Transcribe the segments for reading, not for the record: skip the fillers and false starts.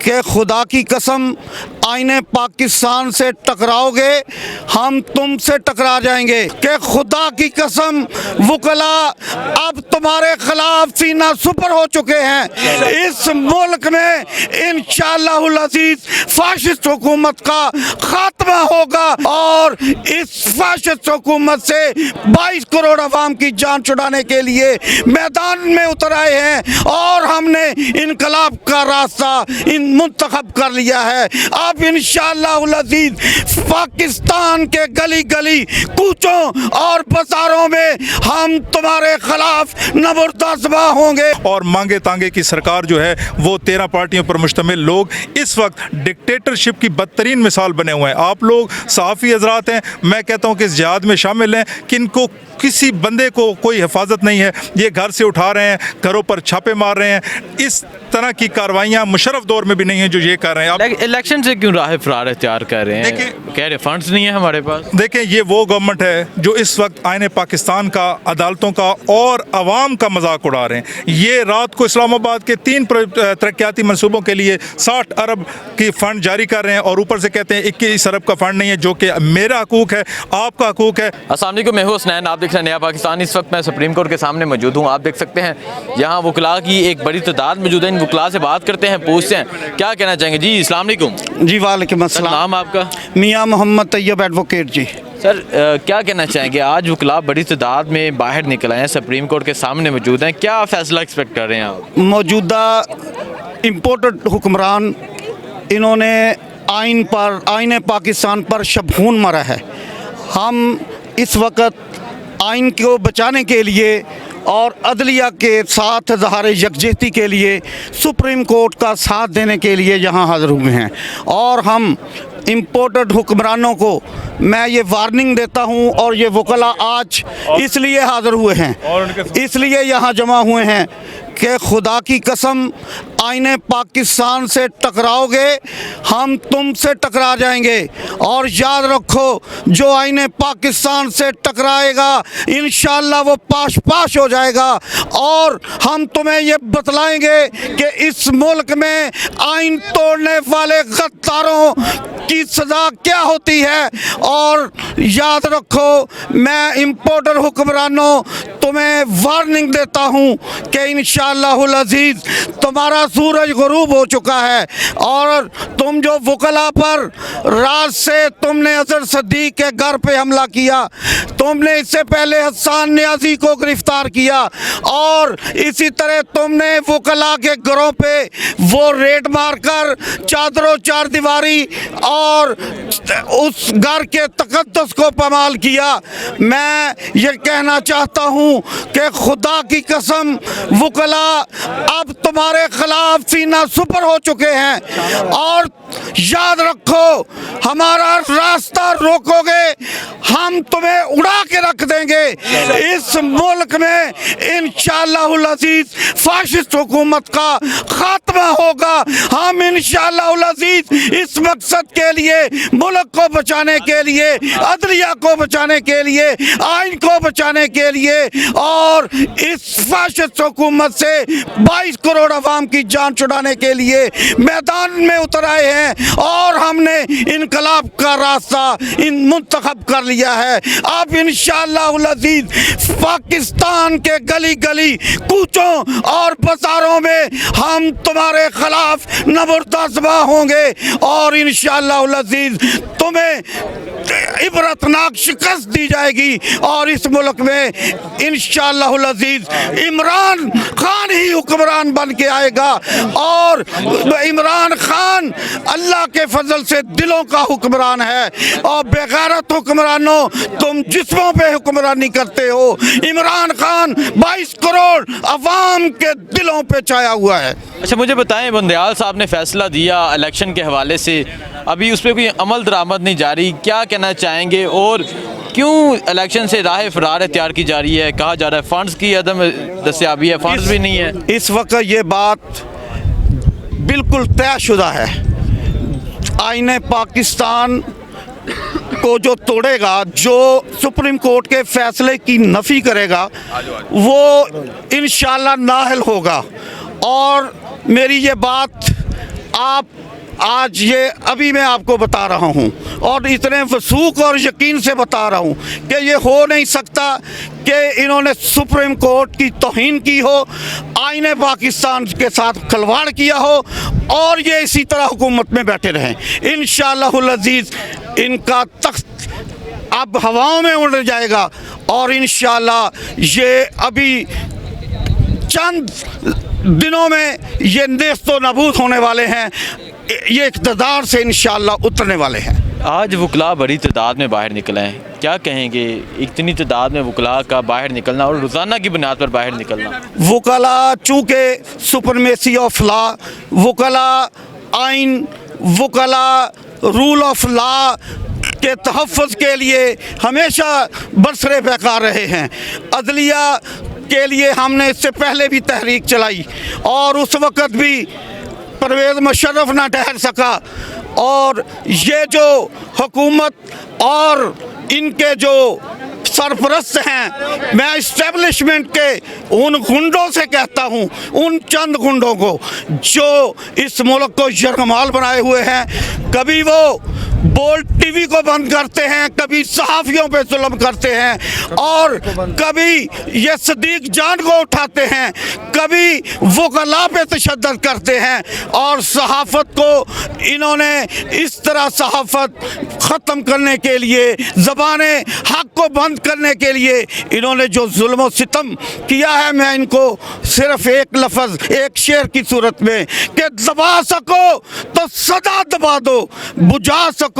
کہ خدا کی قسم آئین پاکستان سے ٹکراؤگے ہم تم سے ٹکرا جائیں گے، کہ خدا کی قسم وکلاء اب تمہارے خلاف سینہ سپر ہو چکے ہیں۔ اس ملک میں انشاءاللہ العزیز فاشسٹ حکومت کا خاتمہ ہوگا، اور اس فاشسٹ حکومت سے 22 کروڑ عوام کی جان چھڑانے کے لیے میدان میں اتر آئے ہیں، اور ہم نے انقلاب کا راستہ منتخب کر لیا ہے۔ اب انشاءاللہ العزیز پاکستان کے گلی گلی کوچوں اور بازاروں میں ہم تمہارے خلاف نمردازبہ ہوں گے۔ اور مانگے تانگے کی سرکار جو ہے وہ 13 پارٹیوں پر مشتمل لوگ اس وقت ڈکٹیٹرشپ کی بدترین مثال بنے ہوئے ہیں۔ آپ لوگ صحافی حضرات ہیں، میں کہتا ہوں کہ اس جہاد میں شامل ہیں کہ ان کو کسی بندے کو کوئی حفاظت نہیں ہے، یہ گھر سے اٹھا رہے ہیں، گھروں پر چھاپے مار رہے ہیں۔ اس طرح کی کاروائیاں مشرف دور میں بھی نہیں ہیں جو یہ کر رہے ہیں۔ الیکشن سے کیوں راہ فرار اختیار کر رہے ہیں؟ کہہ رہے فنڈز نہیں ہیں ہمارے پاس۔ دیکھیں یہ وہ گورنمنٹ ہے جو اس وقت آئین پاکستان کا، عدالتوں کا اور عوام کا مذاق اڑا رہے ہیں۔ یہ رات کو اسلام آباد کے 3 ترقیاتی منصوبوں کے لیے 60 ارب کی فنڈ جاری کر رہے ہیں، اور اوپر سے کہتے ہیں 21 ارب کا فنڈ نہیں ہے، جو کہ میرا حقوق ہے، آپ کا حقوق ہے۔ السلام علیکم، میں ہوں حسنین، آپ دیکھ رہے ہیں نیا پاکستان۔ اس وقت میں سپریم کورٹ کے سامنے موجود ہوں، آپ دیکھ سکتے ہیں یہاں وکلاء کی ایک بڑی تعداد موجود ہے۔ ان وکلاء سے بات کرتے ہیں، پوچھتے ہیں کیا کہنا چاہیں گے۔ جی السلام علیکم۔ جی وعلیکم السلام۔ نام آپ کا؟ میاں محمد طیب ایڈوکیٹ جی۔ سر کیا کہنا چاہیں گے، آج وکلاء بڑی تعداد میں باہر نکل آئے ہیں، سپریم کورٹ کے سامنے موجود ہیں، کیا فیصلہ ایکسپیکٹ کر رہے ہیں آپ؟ موجودہ امپورٹڈ حکمران انہوں نے آئین پاکستان پر شبخون مارا ہے۔ ہم اس وقت آئین کو بچانے کے لیے اور عدلیہ کے ساتھ اظہار یکجہتی کے لیے سپریم کورٹ کا ساتھ دینے کے لیے یہاں حاضر ہوئے ہیں، اور ہم امپورٹڈ حکمرانوں کو میں یہ وارننگ دیتا ہوں، اور یہ وکلاء آج اس لیے حاضر ہوئے ہیں، اس لیے یہاں جمع ہوئے ہیں کہ خدا کی قسم آئین پاکستان سے ٹکراؤ گے ہم تم سے ٹکرا جائیں گے، اور یاد رکھو جو آئین پاکستان سے ٹکرائے گا انشاءاللہ وہ پاش پاش ہو جائے گا، اور ہم تمہیں یہ بتلائیں گے کہ اس ملک میں آئین توڑنے والے غداروں کی سزا کیا ہوتی ہے۔ اور یاد رکھو میں امپورٹر حکمرانوں تمہیں وارننگ دیتا ہوں کہ انشاءاللہ العزیز تمہارا سورج غروب ہو چکا ہے، اور تم جو وکلاء پر رات سے تم نے اظہر صدیق کے گھر پہ حملہ کیا، تم نے اس سے پہلے حسان نیازی کو گرفتار کیا، اور اسی طرح تم نے وکلاء کے گھروں پہ وہ ریڈ مار کر چادر و چار دیواری اور اس گھر کے تقدس کو پامال کیا۔ میں یہ کہنا چاہتا ہوں کہ خدا کی قسم وکلاء اب تمہارے خلاف سینہ سپر ہو چکے ہیں، اور یاد رکھو ہمارا راستہ روکو گے ہم تمہیں اڑا کے رکھ دیں گے۔ اس ملک میں انشاءاللہ العزیز فاشسٹ حکومت کا خاتمہ ہوگا۔ ہم انشاءاللہ العزیز اس مقصد کے لیے، ملک کو بچانے کے لیے، عدلیہ کو بچانے کے لیے، آئین کو بچانے کے لیے، اور اس فاشسٹ حکومت سے 22 کروڑ عوام کی جان چھڑانے کے لیے میدان میں اتر آئے ہیں، اور ہم نے انقلاب کا راستہ منتخب کر لیا ہے۔ اب انشاءاللہ العزیز پاکستان کے گلی گلی کوچوں اور بازاروں میں ہم تمہارے خلاف نمردازبہ ہوں گے، اور انشاءاللہ العزیز تمہیں عبرتناک شکست دی جائے گی، اور اس ملک میں انشاءاللہ العزیز عمران خان ہی حکمران بن کے آئے گا، اور عمران خان اللہ کے فضل سے دلوں کا حکمران ہے، اور بے غیرت حکمرانوں تم جسموں پہ حکمرانی کرتے ہو، عمران خان 22 کروڑ عوام کے دلوں پہ چھایا ہوا ہے۔ اچھا مجھے بتائیں، بندیال صاحب نے فیصلہ دیا الیکشن کے حوالے سے، ابھی اس پہ کوئی عمل درآمد نہیں جاری، کیا کہنا چاہیں گے، اور کیوں الیکشن سے راہ فرار اختیار کی جا رہی ہے؟ کہا جا رہا ہے فنڈز کی عدم دستیابی ہے، فنڈز بھی نہیں ہے۔ اس وقت یہ بات بالکل طے شدہ ہے، آئین پاکستان کو جو توڑے گا، جو سپریم کورٹ کے فیصلے کی نفی کرے گا، وہ انشاءاللہ نااہل ہوگا، اور میری یہ بات आप आज ये अभी मैं आपको बता रहा हूँ और इतने वसूख और यकीन से बता रहा हूँ कि ये हो नहीं सकता कि इन्होंने सुप्रीम कोर्ट की तौहीन की हो, आईने पाकिस्तान के साथ खिलवाड़ किया हो और ये इसी तरह हुकूमत में बैठे रहें। इंशाअल्लाहुल अज़ीज़ इनका तख्त अब हवाओं में उड़ जाएगा और इंशाअल्लाह ये अभी चंद दिनों में ये नेस्तो नबूद होने वाले हैं, ये इक़्तिदार से इंशाअल्लाह उतरने वाले हैं। आज वकला बड़ी तादाद में बाहर निकले हैं, क्या कहेंगे इतनी तादाद में वकला का बाहर निकलना और रोज़ाना की बुनियाद पर बाहर निकलना? वकला चूँकि सुपरमेसी ऑफ लॉ, वकला आइन, वकला रूल ऑफ लॉ के तहफ़्फ़ुज़ के लिए हमेशा बरसरे पैकार रहे हैं। अदलिया के लिए हमने इससे पहले भी तहरीक चलाई और उस वक़्त भी परवेज़ मुशर्रफ ना ठहर सका और ये जो हुकूमत और इनके जो सरपरस्त हैं, मैं इस्टेब्लिशमेंट के उन गुंडों से कहता हूँ, उन चंद गुंडों को जो इस मुल्क को यरगमाल बनाए हुए हैं, कभी वो बोल्ड टीवी को बंद करते हैं, कभी सहाफ़ियों पे जुल्म करते हैं और कभी ये सदीक जान को उठाते हैं, कभी वकला पे तशद्दुद करते हैं और सहाफ़त को इन्होंने इस तरह सहाफ़त ख़त्म करने के लिए, ज़बाने हक़ को बंद करने के लिए इन्होंने जो जुल्म व सितम किया है, मैं इनको सिर्फ़ एक लफ्ज़ एक शेर की सूरत में कि दबा सको तो सदा दबा दो, बुझा सको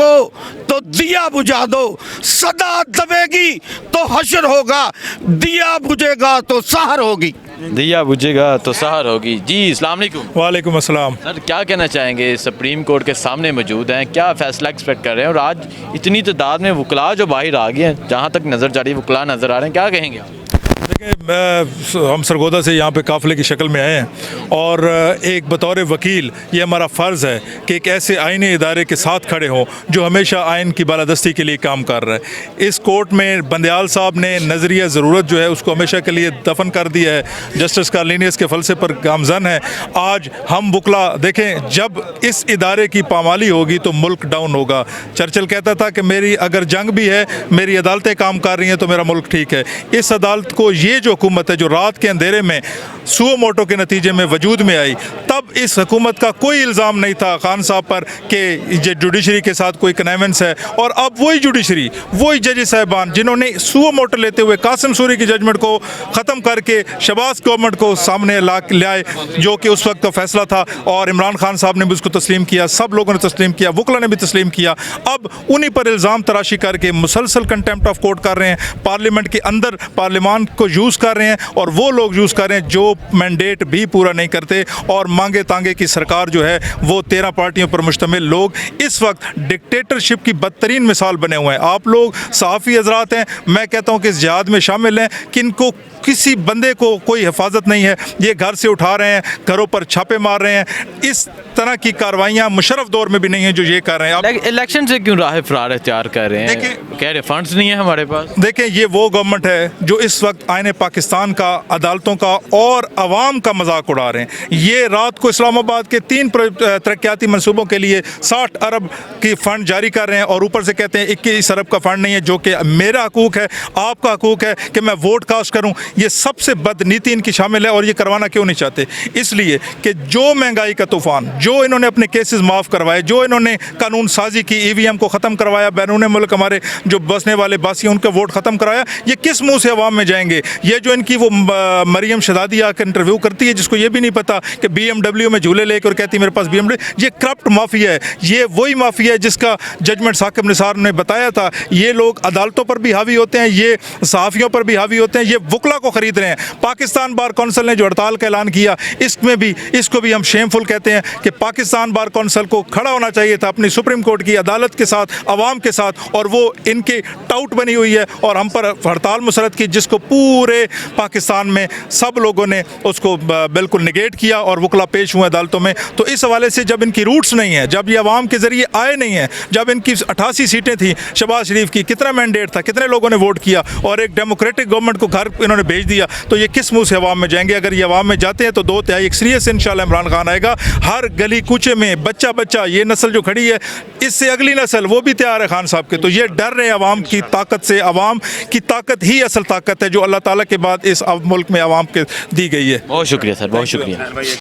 तो दिया बुझा दो, सदा दबेगी तो हशर होगा, दिया बुझेगा तो सहर होगी। दिया बुझेगा तो सहर होगी। जी अस्सलाम वालेकुम। वालेकुम अस्सलाम। सर क्या कहना चाहेंगे, सुप्रीम कोर्ट के सामने मौजूद हैं, क्या फ़ैसला एक्सपेक्ट कर रहे हैं और आज इतनी तादाद में वकला जो बाहर आ गए हैं, जहाँ तक नज़र जा रही है वकला नज़र आ रहे हैं, क्या कहेंगे आप? देखिए, हम सरगोदा से यहाँ पे काफ़िले की शक्ल में आए हैं और एक बतौर वकील ये हमारा फ़र्ज़ है कि एक ऐसे आईनी इदारे के साथ खड़े हों जो हमेशा आइन की बालादस्ती के लिए काम कर रहा है। इस कोर्ट में बंदयाल साहब ने नज़रिया ज़रूरत जो है उसको हमेशा के लिए दफन कर दिया है, जस्टिस कार्लिनियस के फ़लसफ़े पर गामज़न है। आज हम वकला देखें, जब इस इदारे की पामाली होगी तो मुल्क डाउन होगा। चर्चिल कहता था कि मेरी अगर जंग भी है, मेरी अदालतें काम कर रही हैं तो मेरा मुल्क ठीक है। इस अदालत को ये जो हुकूमत है जो रात के अंधेरे में सुओ मोटो के नतीजे में वजूद में आई, तब इस हुकूमत का कोई इल्ज़ाम नहीं था खान साहब पर कि जुडिशरी के साथ कोई कनेवेंस है। और अब वही जुडिशरी, वही जज साहबान जिन्होंने सुओ मोटो लेते हुए कासिम सूरी की जजमेंट को ख़त्म करके शहबाज गवर्नमेंट को सामने लाए, जो कि उस वक्त का फैसला था और इमरान खान साहब ने भी उसको तस्लीम किया, सब लोगों ने तस्लीम किया, वकला ने भी तस्लीम किया। अब उन्हीं पर इल्ज़ाम तराशी करके मुसलसल कंटेम्प्ट ऑफ कोर्ट कर रहे हैं, पार्लियामेंट के अंदर पार्लियामान को यूज़ कर रहे हैं और वो लोग यूज़ कर रहे हैं जो मैंडेट भी पूरा नहीं करते और मांगे तांगे की सरकार जो है वो 13 पार्टियों पर मुश्तमिल लोग इस वक्त डिक्टेटरशिप की बदतरीन मिसाल बने हुए हैं। आप लोग सहाफ़ी हजरात हैं, मैं कहता हूँ कि इस जिहाद में शामिल हैं, किनको किसी बंदे को कोई हिफाजत नहीं है, ये घर से उठा रहे हैं, घरों पर छापे मार रहे हैं। इस तरह की कार्रवाइयाँ मुशर्रफ दौर में भी नहीं है जो ये कर रहे हैं। इलेक्शन से क्यों राह फरार इख्तियार कर रहे हैं? कह रहे फंड्स नहीं है हमारे पास। देखें, ये वो गवर्नमेंट है जो इस वक्त आईने पाकिस्तान का, अदालतों का और अवाम का मजाक उड़ा रहे हैं। ये रात को इस्लामाबाद के 3 तरक्याती मनसूबों के लिए 60 अरब की फ़ंड जारी कर रहे हैं और ऊपर से कहते हैं 21 अरब का फ़ंड नहीं है, जो कि मेरा हकूक़ है, आपका हकूक़ है कि मैं वोट कास्ट करूँ। ये सबसे बदनीति इनकी शामिल है और ये करवाना क्यों नहीं चाहते? इसलिए कि जो महंगाई का तूफ़ान, जो इन्होंने अपने केसेस माफ़ करवाए, जो इन्होंने कानून साजी की, EVM को ख़त्म करवाया, बैरून मुल्क हमारे जो बसने वाले बासी उनका वोट ख़त्म कराया, ये किस मुँह से अवाम में जाएंगे? ये जो इनकी वो मरियम शदादी आकर इंटरव्यू करती है जिसको ये भी नहीं पता कि BMW में झूले लेकर और कहती है मेरे पास BMW, ये करप्ट माफिया है। ये वही माफिया है जिसका जजमेंट साकिब निसार ने बताया था। ये लोग अदालतों पर भी हावी होते हैं, ये सहाफ़ियों पर भी हावी होते हैं, ये वकला को ख़रीद रहे हैं। पाकिस्तान बार कौंसिल ने जो हड़ताल का ऐलान किया, इसमें भी इसको भी हम शेमफुल कहते हैं कि पाकिस्तान बार कौंसिल को खड़ा होना चाहिए था अपनी सुप्रीम कोर्ट की अदालत के साथ, अवाम के साथ, और वो इनके टाउट बनी हुई है और हम पर हड़ताल मुसरत की, जिसको पूरे پاکستان میں سب لوگوں نے اس کو بالکل نگیٹ کیا اور وکلا پیش ہوئے عدالتوں میں. تو اس حوالے سے جب ان کی روٹس نہیں ہیں, جب یہ عوام کے ذریعے آئے نہیں ہیں, جب ان کی 88 سیٹیں تھیں شہباز شریف کی, کتنا مینڈیٹ تھا, کتنے لوگوں نے ووٹ کیا اور ایک ڈیموکریٹک گورنمنٹ کو گھر انہوں نے بھیج دیا, تو یہ کس منہ سے عوام میں جائیں گے؟ اگر یہ عوام میں جاتے ہیں تو 2/3 اکثریت سے انشاءاللہ عمران خان آئے گا. ہر گلی کوچے میں بچہ یہ نسل جو کھڑی ہے, اس سے اگلی نسل وہ بھی تیار ہے خان صاحب کے. تو یہ ڈر رہے عوام کی طاقت سے. عوام کی طاقت ہی اصل طاقت ہے جو اللہ تعالیٰ کے بعد اس ملک میں عوام کے دی گئی ہے. بہت شکریہ سر, بہت شکریہ.